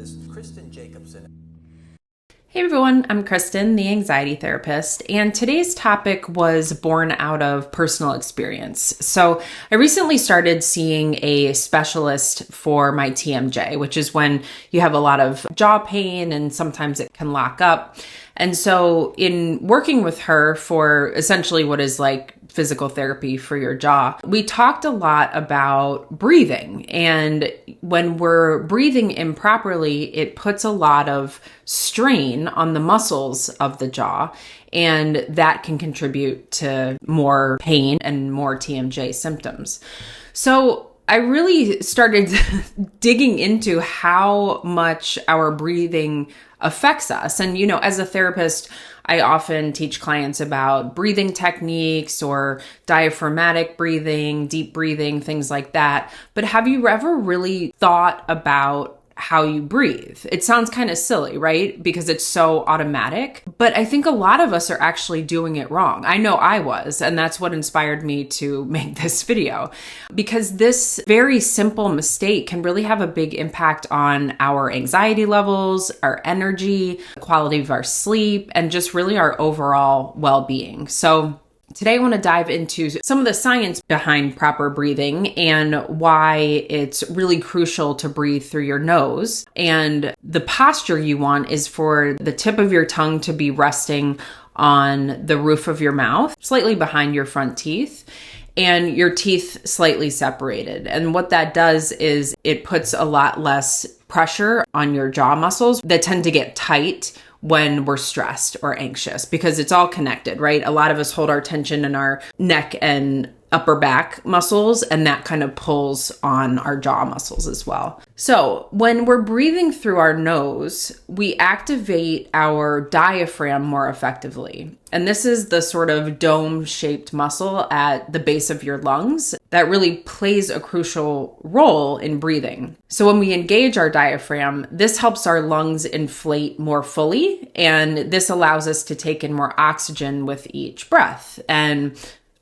therapist Kristen Jacobson. Hey everyone, I'm Kristen, the anxiety therapist, and today's topic was born out of personal experience. So I recently started seeing a specialist for my TMJ, which is when you have a lot of jaw pain and sometimes it can lock up. And so in working with her for essentially what is like physical therapy for your jaw, we talked a lot about breathing. And when we're breathing improperly, it puts a lot of strain on the muscles of the jaw, and that can contribute to more pain and more TMJ symptoms. So I really started digging into how much our breathing affects us. And, you know, as a therapist, I often teach clients about breathing techniques or diaphragmatic breathing, deep breathing, things like that. But have you ever really thought about how you breathe? It sounds kind of silly, right? Because it's so automatic, but I think a lot of us are actually doing it wrong. I know I was, and that's what inspired me to make this video, because this very simple mistake can really have a big impact on our anxiety levels, our energy, the quality of our sleep, and just really our overall well-being. So today I want to dive into some of the science behind proper breathing and why it's really crucial to breathe through your nose. And the posture you want is for the tip of your tongue to be resting on the roof of your mouth, slightly behind your front teeth, and your teeth slightly separated. And what that does is it puts a lot less pressure on your jaw muscles that tend to get tight when we're stressed or anxious, because it's all connected, right? A lot of us hold our tension in our neck and upper back muscles, and that kind of pulls on our jaw muscles as well. So when we're breathing through our nose, we activate our diaphragm more effectively. And this is the sort of dome-shaped muscle at the base of your lungs that really plays a crucial role in breathing. So when we engage our diaphragm, this helps our lungs inflate more fully, and this allows us to take in more oxygen with each breath. And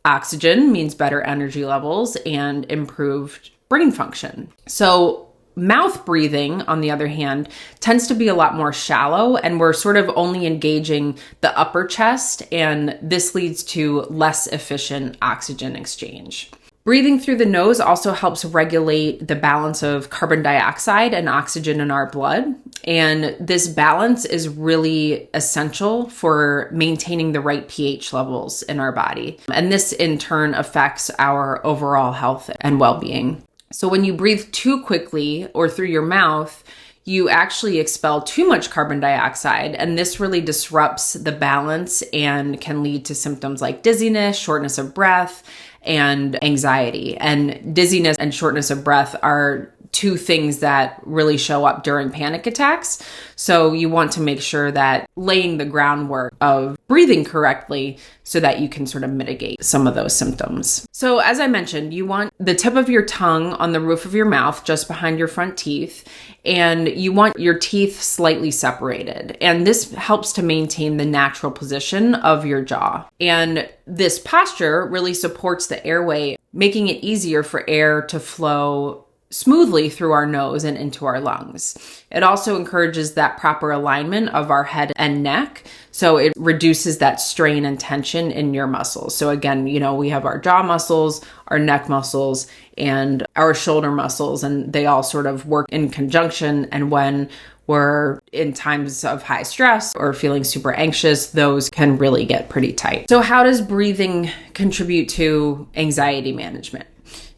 oxygen means better energy levels and improved brain function. So mouth breathing, on the other hand, tends to be a lot more shallow, and we're sort of only engaging the upper chest, and this leads to less efficient oxygen exchange. Breathing through the nose also helps regulate the balance of carbon dioxide and oxygen in our blood. And this balance is really essential for maintaining the right pH levels in our body. And this in turn affects our overall health and well-being. So when you breathe too quickly or through your mouth, you actually expel too much carbon dioxide, and this really disrupts the balance and can lead to symptoms like dizziness, shortness of breath, and anxiety. And dizziness and shortness of breath are two things that really show up during panic attacks. So you want to make sure that laying the groundwork of breathing correctly so that you can sort of mitigate some of those symptoms. So as I mentioned, you want the tip of your tongue on the roof of your mouth, just behind your front teeth, and you want your teeth slightly separated. And this helps to maintain the natural position of your jaw. And this posture really supports the airway, making it easier for air to flow smoothly through our nose and into our lungs. It also encourages that proper alignment of our head and neck, so it reduces that strain and tension in your muscles. So again, you know, we have our jaw muscles, our neck muscles, and our shoulder muscles, and they all sort of work in conjunction. And when we're in times of high stress or feeling super anxious, those can really get pretty tight. So how does breathing contribute to anxiety management?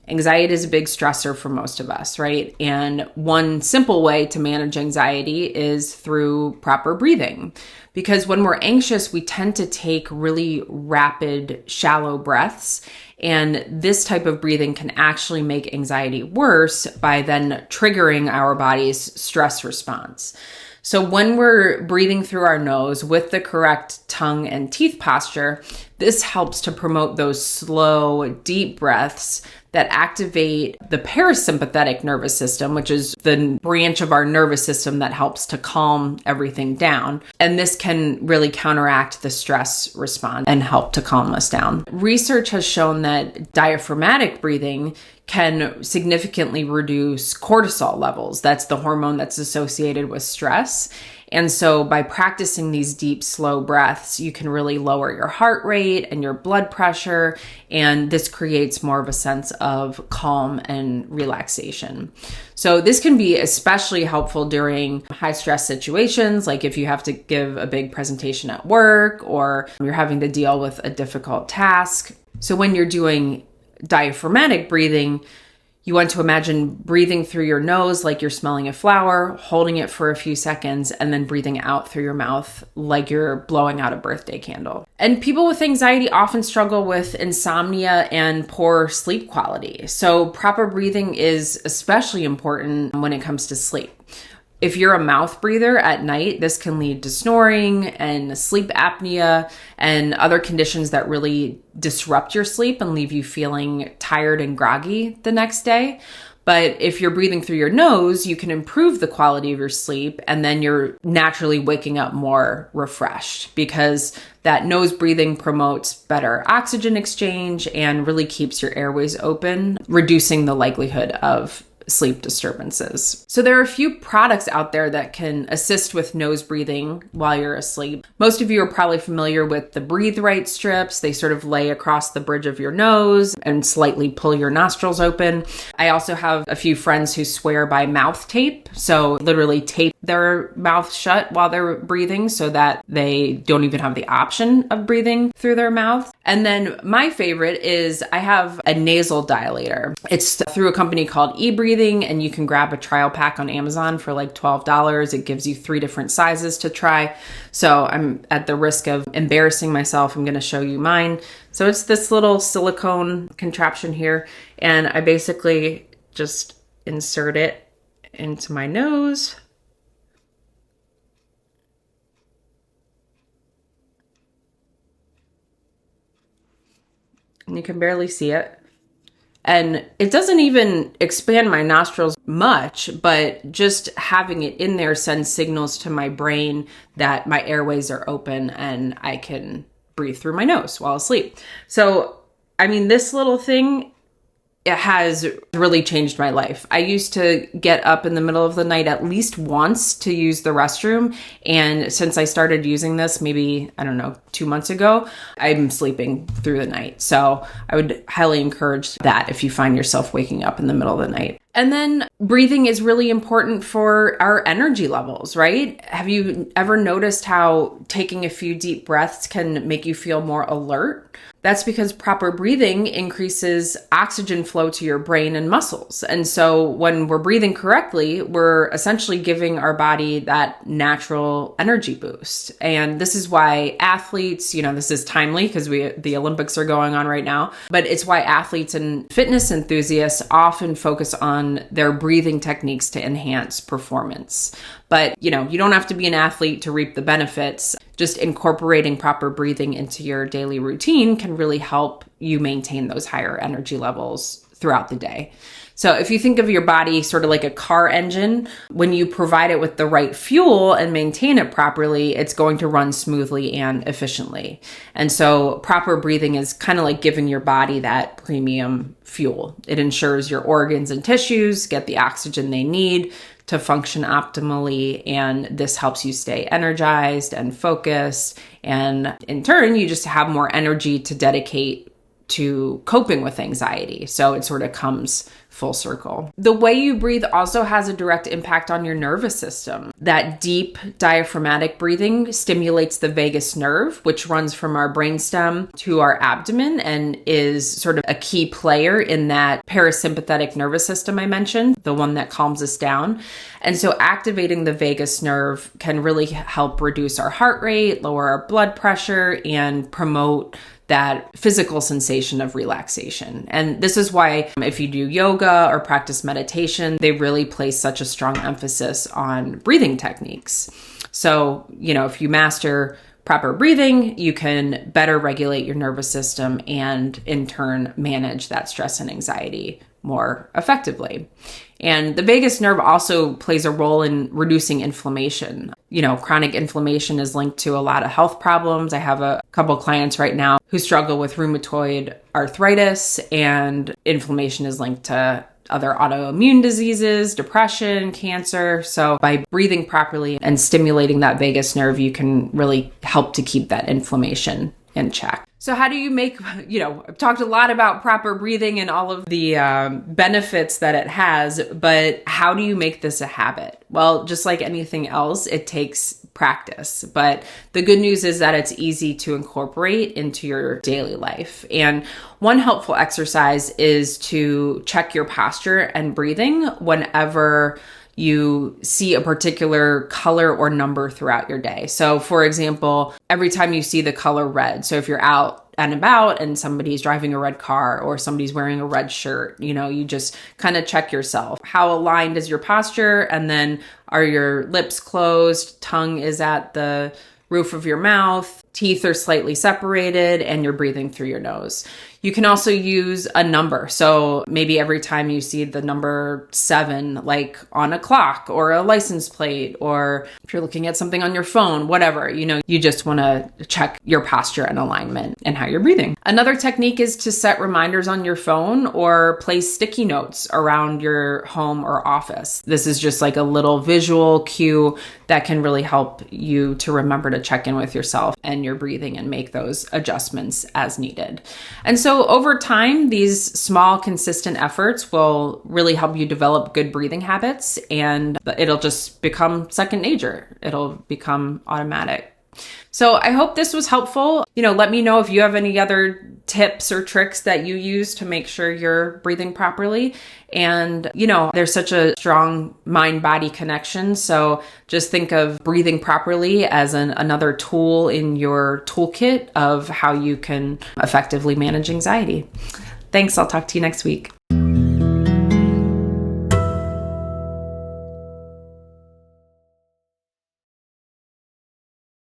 Anxiety is a big stressor for most of us, right? And one simple way to manage anxiety is through proper breathing. Because when we're anxious, we tend to take really rapid, shallow breaths. And this type of breathing can actually make anxiety worse by then triggering our body's stress response. So when we're breathing through our nose with the correct tongue and teeth posture, This helps to promote those slow, deep breaths that activate the parasympathetic nervous system, which is the branch of our nervous system that helps to calm everything down. And this can really counteract the stress response and help to calm us down. Research has shown that diaphragmatic breathing can significantly reduce cortisol levels. That's the hormone that's associated with stress. And so by practicing these deep, slow breaths, you can really lower your heart rate and your blood pressure. And this creates more of a sense of calm and relaxation. So this can be especially helpful during high stress situations, like if you have to give a big presentation at work or you're having to deal with a difficult task. So when you're doing diaphragmatic breathing, you want to imagine breathing through your nose like you're smelling a flower, holding it for a few seconds, and then breathing out through your mouth like you're blowing out a birthday candle. And people with anxiety often struggle with insomnia and poor sleep quality. So proper breathing is especially important when it comes to sleep. If you're a mouth breather at night, this can lead to snoring and sleep apnea and other conditions that really disrupt your sleep and leave you feeling tired and groggy the next day. But if you're breathing through your nose, you can improve the quality of your sleep, and then you're naturally waking up more refreshed because that nose breathing promotes better oxygen exchange and really keeps your airways open, reducing the likelihood of sleep disturbances. So there are a few products out there that can assist with nose breathing while you're asleep. Most of you are probably familiar with the Breathe Right strips. They sort of lay across the bridge of your nose and slightly pull your nostrils open. I also have a few friends who swear by mouth tape. So literally tape their mouth shut while they're breathing so that they don't even have the option of breathing through their mouth. And then my favorite is I have a nasal dilator. It's through a company called eBreathing, and you can grab a trial pack on Amazon for like $12. It gives you 3 different sizes to try. So I'm at the risk of embarrassing myself. I'm going to show you mine. So it's this little silicone contraption here, and I basically just insert it into my nose. And you can barely see it. And it doesn't even expand my nostrils much, but just having it in there sends signals to my brain that my airways are open and I can breathe through my nose while asleep. So, I mean, this little thing, it has really changed my life. I used to get up in the middle of the night at least once to use the restroom. And since I started using this, maybe, 2 months ago, I'm sleeping through the night. So I would highly encourage that if you find yourself waking up in the middle of the night. And then breathing is really important for our energy levels, right? Have you ever noticed how taking a few deep breaths can make you feel more alert? That's because proper breathing increases oxygen flow to your brain and muscles. And so when we're breathing correctly, we're essentially giving our body that natural energy boost. And this is why athletes, this is timely because the Olympics are going on right now, but it's why athletes and fitness enthusiasts often focus on their breathing techniques to enhance performance. But, you don't have to be an athlete to reap the benefits. Just incorporating proper breathing into your daily routine can really help you maintain those higher energy levels throughout the day. So if you think of your body sort of like a car engine, when you provide it with the right fuel and maintain it properly, it's going to run smoothly and efficiently. And so proper breathing is kind of like giving your body that premium fuel. It ensures your organs and tissues get the oxygen they need to function optimally, and this helps you stay energized and focused, and in turn you just have more energy to dedicate to coping with anxiety. So it sort of comes full circle. The way you breathe also has a direct impact on your nervous system. That deep diaphragmatic breathing stimulates the vagus nerve, which runs from our brainstem to our abdomen and is sort of a key player in that parasympathetic nervous system I mentioned, the one that calms us down. And so activating the vagus nerve can really help reduce our heart rate, lower our blood pressure, and promote that physical sensation of relaxation. And this is why if you do yoga or practice meditation, they really place such a strong emphasis on breathing techniques. So, if you master proper breathing, you can better regulate your nervous system and in turn manage that stress and anxiety more effectively. And the vagus nerve also plays a role in reducing inflammation. Chronic inflammation is linked to a lot of health problems. I have a couple clients right now who struggle with rheumatoid arthritis, and inflammation is linked to other autoimmune diseases, depression, cancer. So by breathing properly and stimulating that vagus nerve, you can really help to keep that inflammation in check. So how do you make, I've talked a lot about proper breathing and all of the benefits that it has, but how do you make this a habit? Well, just like anything else, it takes practice. But the good news is that it's easy to incorporate into your daily life. And one helpful exercise is to check your posture and breathing whenever you see a particular color or number throughout your day. So for example, every time you see the color red, so if you're out and about and somebody's driving a red car or somebody's wearing a red shirt, you just kind of check yourself. How aligned is your posture? And then are your lips closed? Tongue is at the roof of your mouth, teeth are slightly separated, and you're breathing through your nose. You can also use a number. So maybe every time you see the number 7, like on a clock or a license plate, or if you're looking at something on your phone, whatever, you just want to check your posture and alignment and how you're breathing. Another technique is to set reminders on your phone or place sticky notes around your home or office. This is just like a little visual cue that can really help you to remember to check in with yourself and your breathing and make those adjustments as needed. And so over time, these small, consistent efforts will really help you develop good breathing habits, and it'll just become second nature. It'll become automatic. So I hope this was helpful. Let me know if you have any other tips or tricks that you use to make sure you're breathing properly. And, there's such a strong mind-body connection. So just think of breathing properly as another tool in your toolkit of how you can effectively manage anxiety. Thanks. I'll talk to you next week.